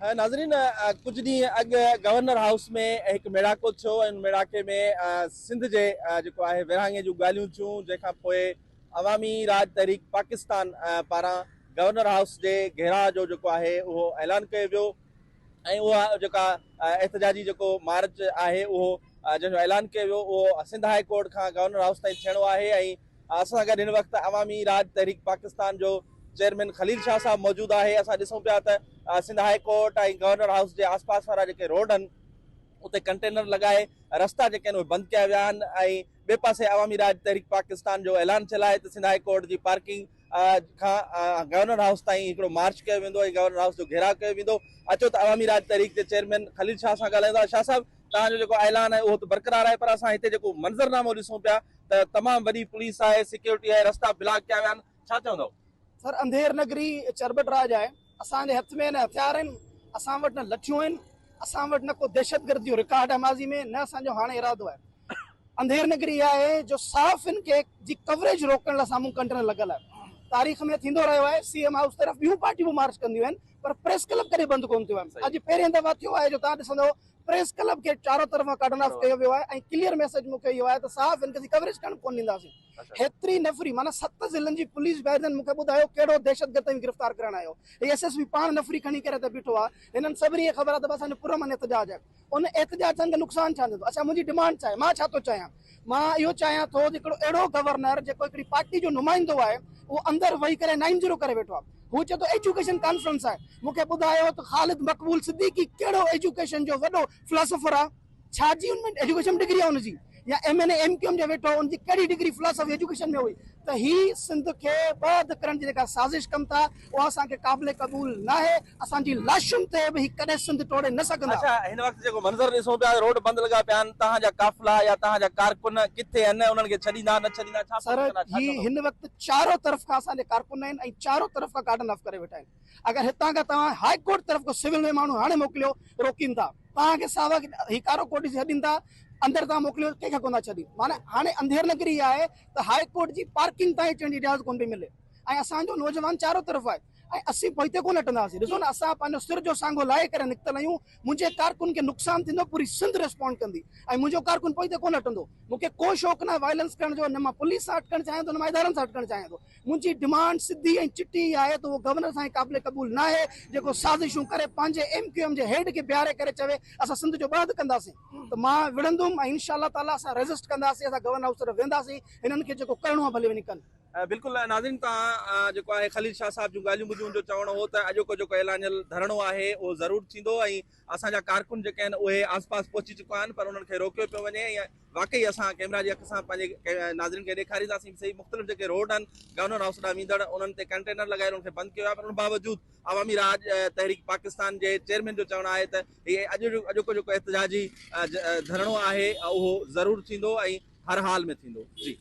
नाज़रीन, कुछ ॾींहं अॻु गवर्नर हाउस में हिकु मेड़ाको थियो ऐं मेड़ाके में सिंध जे जेको आहे विरहाङे जूं ॻाल्हियूं थियूं, जंहिंखां पोइ अवामी राज तहरीक पाकिस्तान पारां गवर्नर हाउस जे घेराव जो जेको आहे उहो ऐलान कयो वियो ऐं उहा जेका एहतजाजी जेको मार्च आहे उहो जंहिंजो ऐलान कयो वियो उहो सिंध हाई कोर्ट खां गवर्नर हाउस ताईं थियणो आहे। ऐं असां सां गॾु हिन वक़्तु अवामी राज तहरीक पाकिस्तान जो चेयरमैन खलील शाह साहब मौजूदु आहे। असां ॾिसूं पिया त सिंध हाई कोर्ट ऐं गवर्नर हाउस जे आसपास वारा जेके रोड आहिनि उते कंटेनर लॻाए रस्ता जेके आहिनि उहे बंदि कया विया आहिनि ऐं ॿिए पासे अवामी राज तहरीक पाकिस्तान जो ऐलान थियल आहे त सिंध हाई कोर्ट जी पार्किंग खां गवर्नर हाउस ताईं हिकिड़ो मार्च कयो वेंदो ऐं गवर्नर हाउस जो घेराव कयो वेंदो। अचो त अवामी राज तहरीक जे चेयरमैन खलील शाह सां ॻाल्हाईंदा। शाह साहब, तव्हांजो जेको ऐलान आहे उहो त बरक़रार आहे, पर असां हिते जेको मंज़रनामो ॾिसूं पिया त तमामु वॾी पुलिस आहे, सिक्योरिटी आहे, रस्ता ब्लॉक कया विया आहिनि, छा चवंदव? सर, अंधेर नगरी चरबट राज आहे। असांजे हथ में न हथियार आहिनि, असां वटि न लठियूं आहिनि, असां वटि न को दहशतगर्द जो रिकॉर्ड आहे माज़ी में, न असांजो हाणे इरादो आहे। अंधेर नगरी आहे जो साफ़ इनके जी कवरेज रोकण लाइ साम्हूं कंटेनर लॻल आहे। तारीख़ में थींदो रहियो आहे, सीएम हाउस तरफ़ ॿियूं पार्टियूं बि मार्च कंदियूं आहिनि, पर प्रेस क्लब कॾहिं बंदि कोन थियो आहे। अॼु पहिरियों दफ़ा थियो आहे जो तव्हां ॾिसंदव प्रेस क्लब खे चारों तरफ़ां कटन ऑफ कयो वियो आहे ऐं क्लियर मैसेज मूंखे इहो आहे त साफ़ इनके कवरेज करण कोन ॾींदासीं। हेतिरी नफ़री, माना 7 ज़िलनि जी पुलिस बैदनि मूंखे ॿुधायो कहिड़ो दहशतगर्द गिरफ़्तार करण आयो। एसएसपी पाण नफ़री खणी करे त बीठो आहे। हिननि सभिनी खे ख़बर आहे त असांजो पुरअमन एहतजाज आहे। उन एहतजाज सां नुक़सानु छा थींदो? अच्छा, मुंहिंजी डिमांड छा आहे? मां छा थो चाहियां? मां इहो चाहियां थो हिकिड़ो अहिड़ो गवर्नर जेको हिकिड़ी पार्टी जो नुमाइंदो आहे, उहो अंदरि वेही करे 9-0 करे वेठो आहे। हू चए थो एजुकेशन कॉन्फ्रेंस आहे। मूंखे ॿुधायो त ख़ालिद मक़बूल सिद्दीकी कहिड़ो एजुकेशन जो वॾो फिलोसोफर आहे? छा जी हुन में एजुकेशन डिग्री आहे हुनजी? या MNA MQM जो वेठो उनजी कहिड़ी डिग्री फिलोसफी एजुकेशन में हुई? त ही सिंध खे बर्बाद करण जी जेका साज़िश कनि था उहा असांखे क़ाबिल क़बूल न आहे। असांजी लाशुनि ते बि कॾहिं सिंध टोड़े न सघंदा। अच्छा, हिन वक़्तु जेको मंज़र ॾिसूं पिया, रोड बंदि लॻा पिया आहिनि, तव्हांजा काफ़िला या तव्हांजा कारकुन किथे आहिनि? उन्हनि खे छॾींदा न छॾींदा? छा सर, ही हिन वक़्तु चारों तरफ़ खां असांजे कारकुन आहिनि ऐं चारों तरफ़ खां कार्डन ऑफ करे वेठा आहिनि। अगरि हितां खां तव्हां हाई कोर्ट तरफ़ को सिविल में माण्हू हाणे मोकिलियो, रोकीनि था। तव्हांखे सावा ही कारो कोर्ट जी छॾीनि था, अंदरि तव्हां मोकिलियो, कंहिंखे कोन था छॾीनि। माना हाणे अंधेर नगरी आहे त हाई कोर्ट जी पार्किंग ताईं अचण जी इजाज़त कोन पई मिले ऐं असांजो नौजवान चारों तरफ़ आहे ऐं असीं पोइते कोन हटंदासीं। ॾिसो न, असां पंहिंजो सिर जो सांगो लाहे करे निकितल आहियूं। मुंहिंजे कारकुन खे नुक़सानु थींदो, पूरी सिंध रिस्पॉन्ड कंदी ऐं मुंहिंजो कारकुन पोइते कोन हटंदो। मूंखे को शौक़ु न आहे वायलेंस करण जो, न मां पुलिस सां हटकणु चाहियां थो, न मां इदारनि सां हटकणु चाहियां थो। मुंहिंजी डिमांड सिधी ऐं चिटी आहे त उहो गवर्नर सां क़ाबिल क़बूल न आहे, जेको साज़िशूं करे पंहिंजे MQM जे हेड खे बीहारे करे चवे असां सिंध जो बंदि कंदासीं। त मां विढ़ंदुमि ऐं इंशाअल्लाह ताला असां रेजिस्ट कंदासीं, असां गवर्नर हाउस तरफ़ वेंदासीं। हिननि खे जेको करिणो आहे भले वञी कनि। बिल्कुलु नाज़रीन, तव्हां जेको आहे खलील शाह साहब जूं ॻाल्हियूं ॿुधियूं। जो चवणो हो त अॼोको जेको ऐलानियल धरणो आहे उहो ज़रूरु थींदो ऐं असांजा कारकुन जेके आहिनि उहे आसपास पहुची चुका आहिनि, पर उन्हनि खे रोकियो पियो वञे। ऐं वाकई असां कैमरा जी अख सां पंहिंजे नाज़रीन खे ॾेखारींदासीं सही मुख़्तलिफ़ जेके रोड आहिनि गवर्नर हाउस ॾांहुं वेंदड़, उन्हनि ते कंटेनर लॻाए उन्हनि खे बंदि कयो आहे। पर उन बावजूदि अवामी राज तहरीक पाकिस्तान जे चेयरमैन जो चवणु आहे त इहे अॼोको जेको एहतजाजी धरणो आहे उहो ज़रूरु थींदो ऐं हर हाल में थींदो। जी।